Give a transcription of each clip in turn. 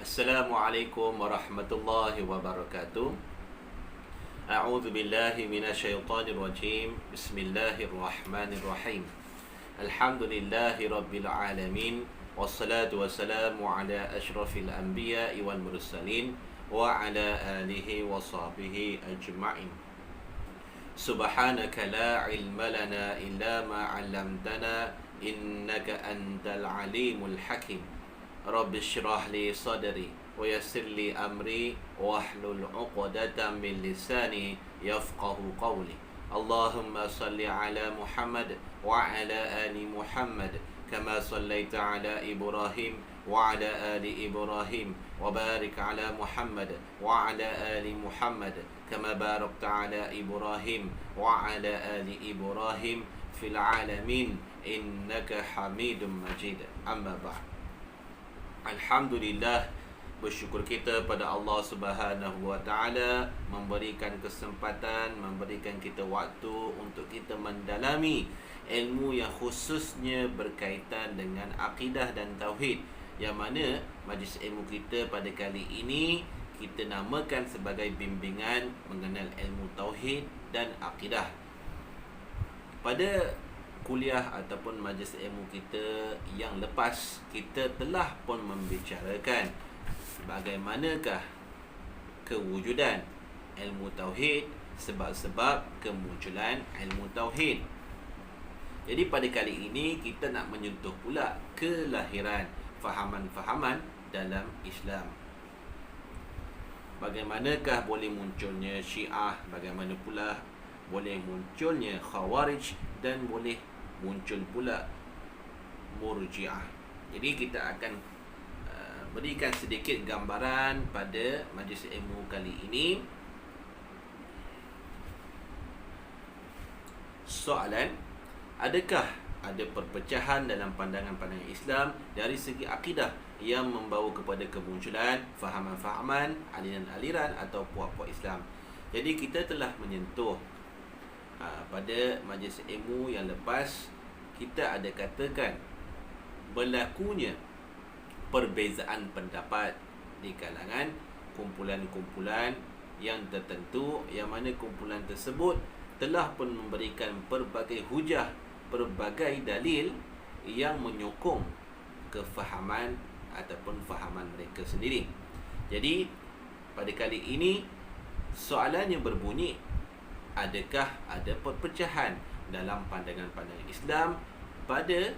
Assalamualaikum warahmatullahi wabarakatuh. A'udzu billahi minasyaitonir rajim. Bismillahirrahmanirrahim. Alhamdulillahi rabbil alamin. Wassalatu wassalamu ala asyrafil anbiya'i wal mursalin wa ala alihi wa sahbihi ajma'in. Subhanaka la ilma lana illa ma 'allamtana innaka antal alimul hakim. Rabbi syrah li sadri wa yassir li amri wahlul 'uqdatam min lisani yafqahu qawli. Allahumma salli ala Muhammad wa ala ali Muhammad kama sallaita ala Ibrahim wa ala ali Ibrahim wa barik ala Muhammad wa ala ali Muhammad kama barakta ala Ibrahim wa ala ali Ibrahim fil alamin innaka Hamidum Majid. Amma ba'd. Alhamdulillah, bersyukur kita pada Allah Subhanahu wa taala memberikan kesempatan, memberikan kita waktu untuk kita mendalami ilmu yang khususnya berkaitan dengan akidah dan tauhid, yang mana majlis ilmu kita pada kali ini kita namakan sebagai bimbingan mengenal ilmu tauhid dan akidah. Pada kuliah ataupun majlis ilmu kita yang lepas, kita telah pun membicarakan bagaimanakah kewujudan ilmu tauhid, sebab-sebab kemunculan ilmu tauhid. Jadi pada kali ini kita nak menyentuh pula kelahiran fahaman-fahaman dalam Islam. Bagaimanakah boleh munculnya Syiah, bagaimana pula boleh munculnya Khawarij, dan boleh muncul pula Murji'ah. Jadi kita akan berikan sedikit gambaran pada majlis ilmu kali ini. Soalan, adakah ada perpecahan dalam pandangan-pandangan Islam dari segi akidah yang membawa kepada kemunculan fahaman-fahaman, aliran-aliran atau puak-puak Islam? Jadi kita telah menyentuh pada majlis ilmu yang lepas, kita ada katakan berlakunya perbezaan pendapat di kalangan kumpulan-kumpulan yang tertentu, yang mana kumpulan tersebut telah pun memberikan pelbagai hujah, pelbagai dalil yang menyokong kefahaman ataupun fahaman mereka sendiri. Jadi pada kali ini soalannya berbunyi, adakah ada perpecahan dalam pandangan-pandangan Islam pada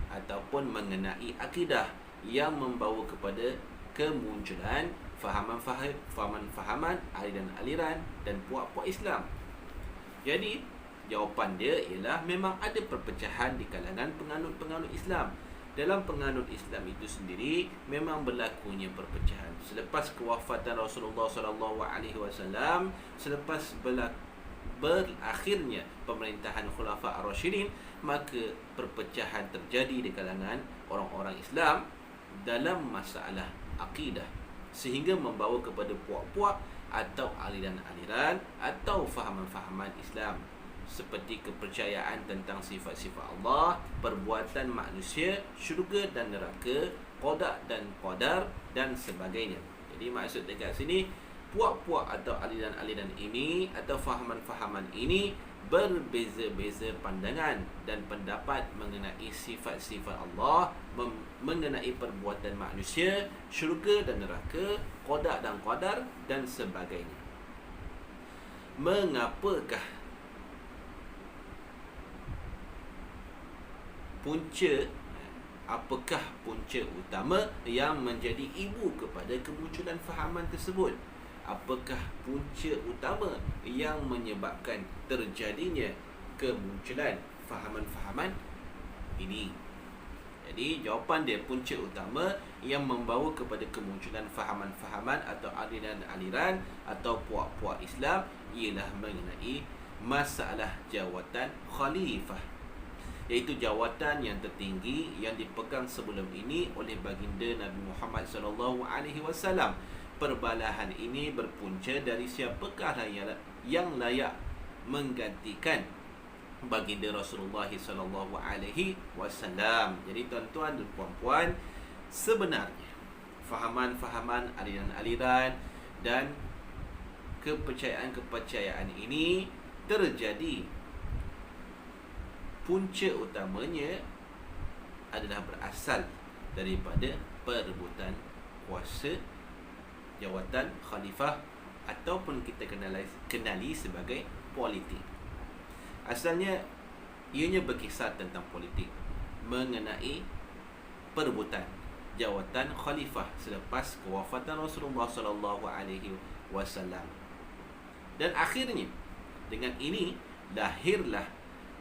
ataupun mengenai akidah yang membawa kepada kemunculan fahaman-fahaman, aliran-aliran dan puak-puak Islam? Jadi jawapan dia ialah memang ada perpecahan di kalangan penganut-penganut Islam. Dalam penganut Islam itu sendiri memang berlakunya perpecahan. Selepas kewafatan Rasulullah SAW, selepas berakhirnya pemerintahan Khulafa Ar-Rasyidin, maka perpecahan terjadi di kalangan orang-orang Islam dalam masalah akidah, sehingga membawa kepada puak-puak atau aliran-aliran atau fahaman-fahaman Islam, seperti kepercayaan tentang sifat-sifat Allah, perbuatan manusia, syurga dan neraka, qada dan qadar dan sebagainya. Jadi maksud dekat sini, puak-puak atau aliran-aliran ini atau fahaman-fahaman ini berbeza-beza pandangan dan pendapat mengenai sifat-sifat Allah, mengenai perbuatan manusia, syurga dan neraka, qada dan qadar dan sebagainya. Mengapakah apakah punca utama yang menjadi ibu kepada kemunculan fahaman tersebut? Apakah punca utama yang menyebabkan terjadinya kemunculan fahaman-fahaman ini? Jadi jawapan dia, punca utama yang membawa kepada kemunculan fahaman-fahaman atau aliran-aliran atau puak-puak Islam ialah mengenai masalah jawatan khalifah, iaitu jawatan yang tertinggi yang dipegang sebelum ini oleh baginda Nabi Muhammad SAW. Perbalahan ini berpunca dari siapakah yang layak menggantikan baginda Rasulullah SAW. Jadi tuan-tuan dan puan-puan, sebenarnya fahaman-fahaman, aliran-aliran dan kepercayaan-kepercayaan ini terjadi, punca utamanya adalah berasal daripada perebutan kuasa, jawatan khalifah ataupun kita kenali sebagai politik. Asalnya ianya berkisar tentang politik mengenai perebutan jawatan khalifah selepas kewafatan Rasulullah sallallahu alaihi wasallam. Dan akhirnya dengan ini lahirlah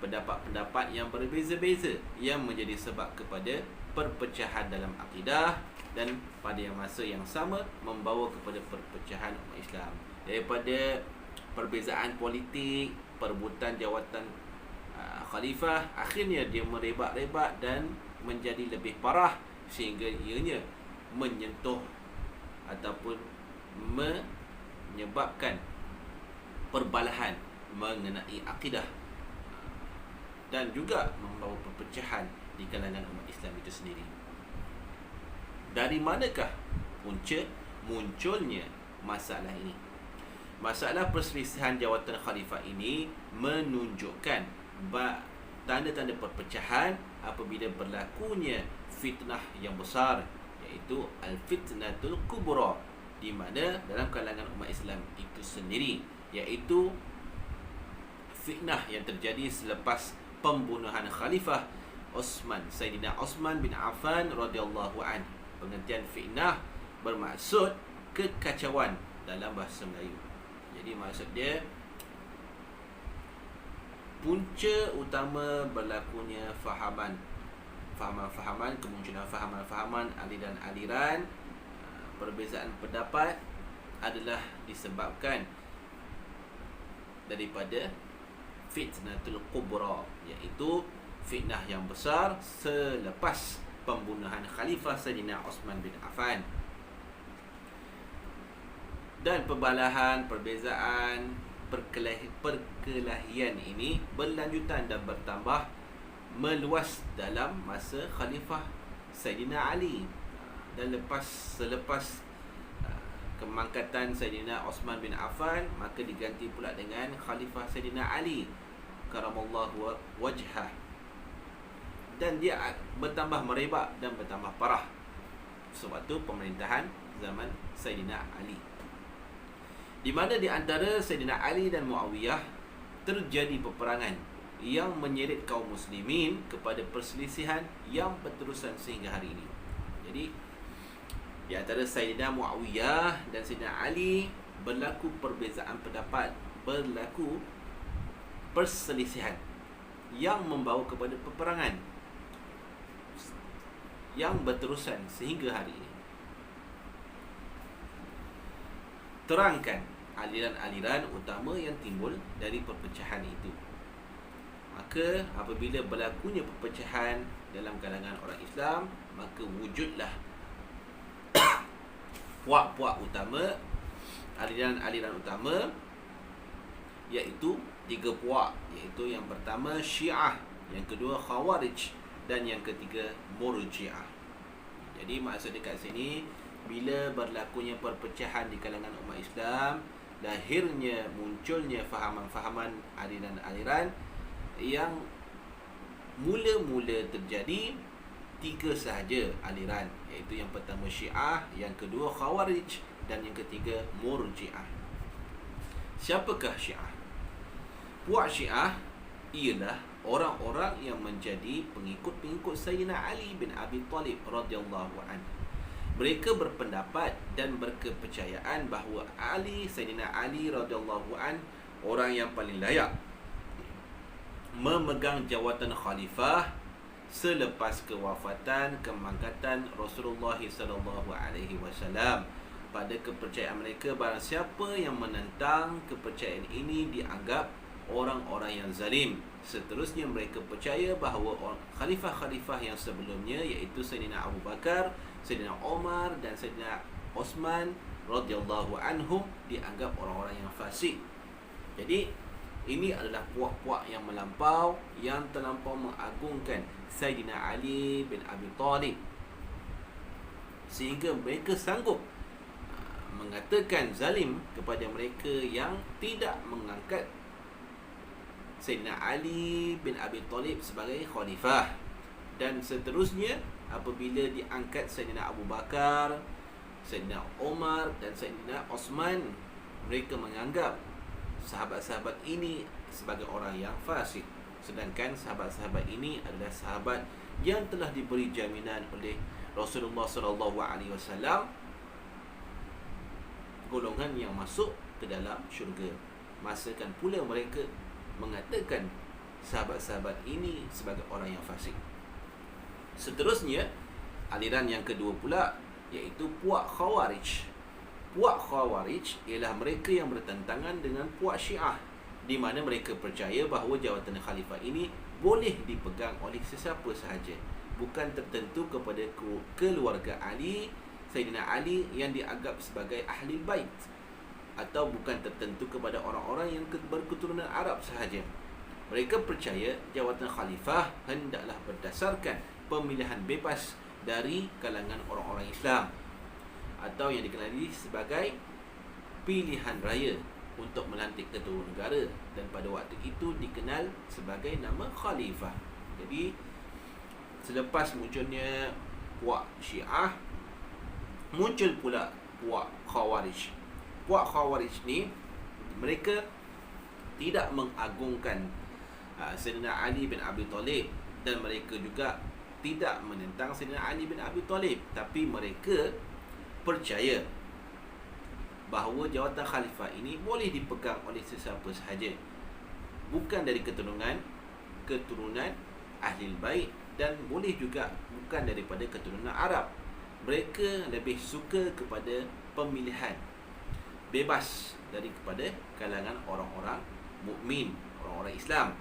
pendapat-pendapat yang berbeza-beza yang menjadi sebab kepada perpecahan dalam akidah dan pada masa yang sama membawa kepada perpecahan umat Islam. Daripada perbezaan politik, perebutan jawatan khalifah, akhirnya dia merebak-rebak dan menjadi lebih parah sehingga ianya menyentuh ataupun menyebabkan perbalahan mengenai akidah dan juga membawa perpecahan di kalangan umat Islam itu sendiri. Dari manakah punca munculnya masalah ini? Masalah perselisihan jawatan khalifah ini menunjukkan tanda-tanda perpecahan apabila berlakunya fitnah yang besar, iaitu al-fitnatul kubra, di mana dalam kalangan umat Islam itu sendiri, iaitu fitnah yang terjadi selepas pembunuhan khalifah Osman, Sayyidina Osman bin Affan radhiyallahu anhu. Pengertian fitnah bermaksud kekacauan dalam bahasa Melayu. Jadi maksud dia punca utama berlakunya fahaman-fahaman, kemunculan fahaman-fahaman, aliran-aliran, perbezaan pendapat adalah disebabkan daripada fitnatul kubra, iaitu fitnah yang besar selepas pembunuhan Khalifah Sayyidina Osman bin Affan. Dan perbalahan, perbezaan, perkelahian ini berlanjutan dan bertambah meluas dalam masa Khalifah Sayyidina Ali. Dan selepas kemangkatan Sayyidina Osman bin Affan, maka diganti pula dengan Khalifah Sayyidina Ali karamallahu wajhah. Dan dia bertambah merebak dan bertambah parah sewaktu pemerintahan zaman Sayyidina Ali, di mana di antara Sayyidina Ali dan Muawiyah terjadi peperangan yang menyeret kaum muslimin kepada perselisihan yang berterusan sehingga hari ini. Jadi di antara Sayyidina Muawiyah dan Sayyidina Ali berlaku perbezaan pendapat, berlaku perselisihan yang membawa kepada peperangan yang berterusan sehingga hari ini. Terangkan aliran-aliran utama yang timbul dari perpecahan itu. Maka apabila berlakunya perpecahan dalam kalangan orang Islam, maka wujudlah puak-puak utama, aliran-aliran utama, iaitu 3 puak, iaitu yang pertama Syiah, yang kedua Khawarij, dan yang ketiga Murji'ah. Jadi maksud dekat sini, bila berlakunya perpecahan di kalangan umat Islam, lahirnya, munculnya fahaman-fahaman, aliran-aliran yang mula-mula terjadi 3 sahaja aliran, iaitu yang pertama Syiah, yang kedua Khawarij, dan yang ketiga Murji'ah. Siapakah Syiah? Puak Syiah ialah orang-orang yang menjadi pengikut-pengikut Sayyidina Ali bin Abi Talib radhiyallahu anhu. Mereka berpendapat dan berkepercayaan bahawa Sayyidina Ali radhiyallahu anhu orang yang paling layak memegang jawatan khalifah selepas kewafatan, kemangkatan Rasulullah sallallahu alaihi wasallam. Pada kepercayaan mereka, barang siapa yang menentang kepercayaan ini dianggap orang-orang yang zalim. Seterusnya mereka percaya bahawa khalifah-khalifah yang sebelumnya, iaitu Sayyidina Abu Bakar, Sayyidina Omar dan Sayyidina Osman radhiyallahu anhum, dianggap orang-orang yang fasik. Jadi ini adalah puak-puak yang melampau, yang terlampau mengagungkan Sayyidina Ali bin Abi Talib sehingga mereka sanggup mengatakan zalim kepada mereka yang tidak mengangkat Sayyidina Ali bin Abi Talib sebagai khalifah. Dan seterusnya, apabila diangkat Sayyidina Abu Bakar, Sayyidina Umar dan Sayyidina Osman, mereka menganggap sahabat-sahabat ini sebagai orang yang fasik. Sedangkan sahabat-sahabat ini adalah sahabat yang telah diberi jaminan oleh Rasulullah SAW, golongan yang masuk ke dalam syurga. Masakan pula mereka mengatakan sahabat-sahabat ini sebagai orang yang fasik. Seterusnya, aliran yang kedua pula, iaitu puak Khawarij. Puak Khawarij ialah mereka yang bertentangan dengan puak Syiah, di mana mereka percaya bahawa jawatan khalifah ini boleh dipegang oleh sesiapa sahaja, bukan tertentu kepada keluarga Ali, Sayyidina Ali yang dianggap sebagai ahli bait, atau bukan tertentu kepada orang-orang yang berketurunan Arab sahaja. Mereka percaya jawatan khalifah hendaklah berdasarkan pemilihan bebas dari kalangan orang-orang Islam, atau yang dikenali sebagai pilihan raya untuk melantik ketua negara, dan pada waktu itu dikenal sebagai nama khalifah. Jadi selepas munculnya puak Syiah, muncul pula puak Khawarij. Puak Khawarij ni mereka tidak mengagungkan Sayyidina Ali bin Abi Talib, dan mereka juga tidak menentang Sayyidina Ali bin Abi Talib, tapi mereka percaya bahawa jawatan khalifah ini boleh dipegang oleh sesiapa sahaja, bukan dari keturunan ahli bait, dan boleh juga bukan daripada keturunan Arab. Mereka lebih suka kepada pemilihan bebas daripada kalangan orang-orang mukmin, orang-orang Islam,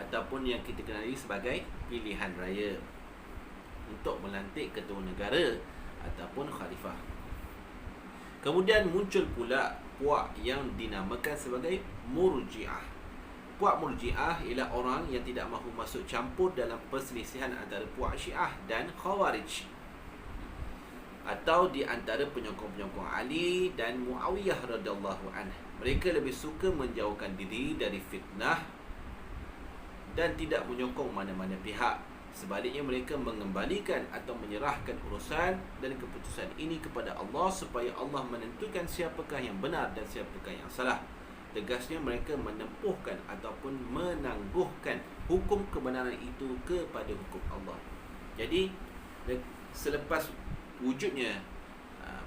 ataupun yang kita kenali sebagai pilihan raya untuk melantik ketua negara ataupun khalifah. Kemudian muncul pula puak yang dinamakan sebagai Murji'ah. Puak Murji'ah ialah orang yang tidak mahu masuk campur dalam perselisihan antara puak Syiah dan Khawarij, atau di antara penyokong-penyokong Ali dan Muawiyah radhiyallahu anhu. Mereka lebih suka menjauhkan diri dari fitnah dan tidak menyokong mana-mana pihak. Sebaliknya, mereka mengembalikan atau menyerahkan urusan dan keputusan ini kepada Allah, supaya Allah menentukan siapakah yang benar dan siapakah yang salah. Tegasnya, mereka menempuhkan ataupun menangguhkan hukum kebenaran itu kepada hukum Allah. Jadi selepas wujudnya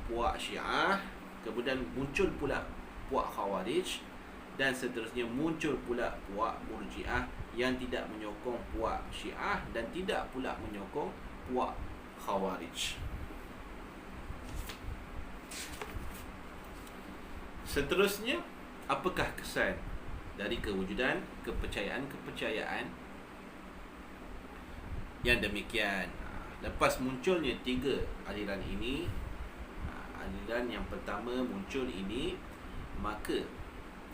puak Syiah, kemudian muncul pula puak Khawarij, dan seterusnya muncul pula puak Murji'ah yang tidak menyokong puak Syiah dan tidak pula menyokong puak Khawarij. Seterusnya, apakah kesan dari kewujudan kepercayaan yang demikian? Lepas munculnya 3 aliran ini, aliran yang pertama muncul ini, maka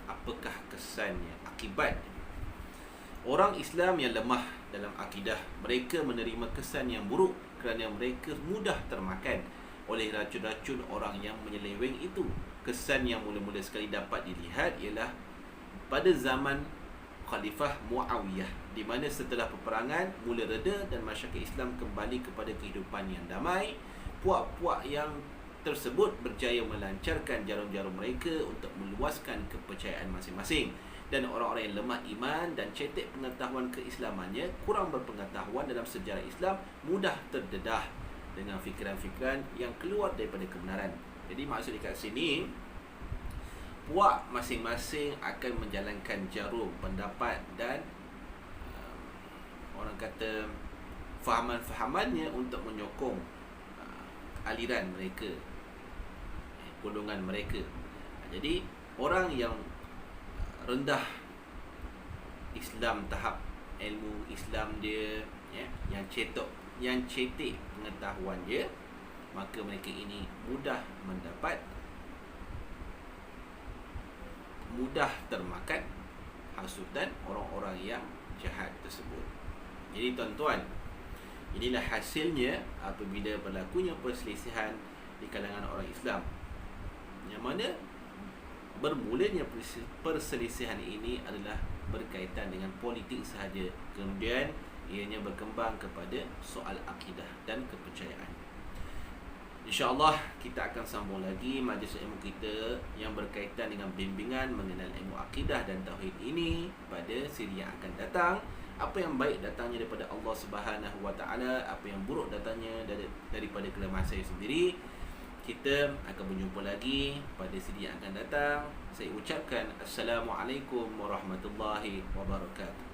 apakah kesannya, akibatnya? Orang Islam yang lemah dalam akidah, mereka menerima kesan yang buruk kerana mereka mudah termakan oleh racun-racun orang yang menyeleweng itu. Kesan yang mula-mula sekali dapat dilihat ialah pada zaman Khalifah Muawiyah, di mana setelah peperangan mula reda dan masyarakat Islam kembali kepada kehidupan yang damai. Puak-puak yang tersebut berjaya melancarkan jarum-jarum mereka untuk meluaskan kepercayaan masing-masing, dan orang-orang yang lemah iman dan cetek pengetahuan keislamannya, kurang berpengetahuan dalam sejarah Islam, mudah terdedah dengan fikiran-fikiran yang keluar daripada kebenaran. Jadi maksud dekat sini, puak masing-masing akan menjalankan jarum pendapat dan orang kata fahaman-fahamannya untuk menyokong aliran mereka, golongan mereka. Jadi orang yang rendah Islam, tahap ilmu Islam dia, yang cetek pengetahuan dia, maka mereka ini mudah termakan hasutan orang-orang yang jahat tersebut. Jadi tuan-tuan, Inilah hasilnya apabila berlakunya perselisihan di kalangan orang Islam, yang mana bermulanya perselisihan ini adalah berkaitan dengan politik sahaja, kemudian ianya berkembang kepada soal akidah dan kepercayaan. InsyaAllah kita akan sambung lagi majlis ilmu kita yang berkaitan dengan bimbingan mengenal ilmu akidah dan tauhid ini pada siri yang akan datang. Apa yang baik datangnya daripada Allah Subhanahu Wa Taala, apa yang buruk datangnya daripada kelemahan saya sendiri. Kita akan berjumpa lagi pada siri yang akan datang. Saya ucapkan Assalamualaikum warahmatullahi wabarakatuh.